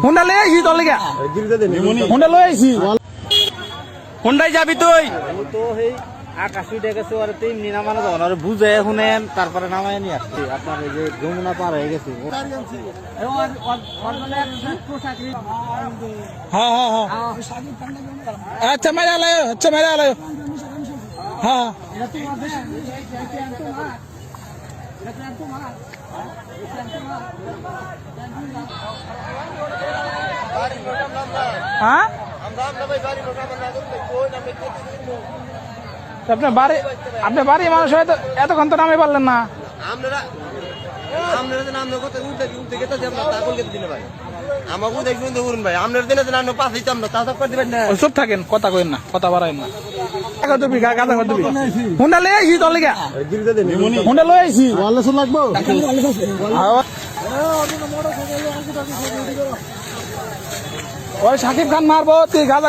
Honda লই আইছি তোর লিগা হুন্ডা লই আইছি হুন্ডাই যাবি তুই তো সেই আকাশ উঠে গেছে আর তেমনি নামানো যাবে না বুঝে শুনেন তারপরে নামাই নিয়ে আসছি আপনার এই যে যমুনা পার হয়ে গেছে হ্যাঁ হ্যাঁ হ্যাঁ আচ্ছা মেরা আলায় হ্যাঁ হ্যাঁ আপনার বাড়ি মানুষ হয়তো এতক্ষণ তো নামে পারলেন না চুপ থাকেন কথা কইন না কথা বাড়াইন না হুন্ডা লই আইছি তোর লিগা হুন্ডা লই আইছি লাগবো ওই শাকিব খান মারবো তুই গাঁজা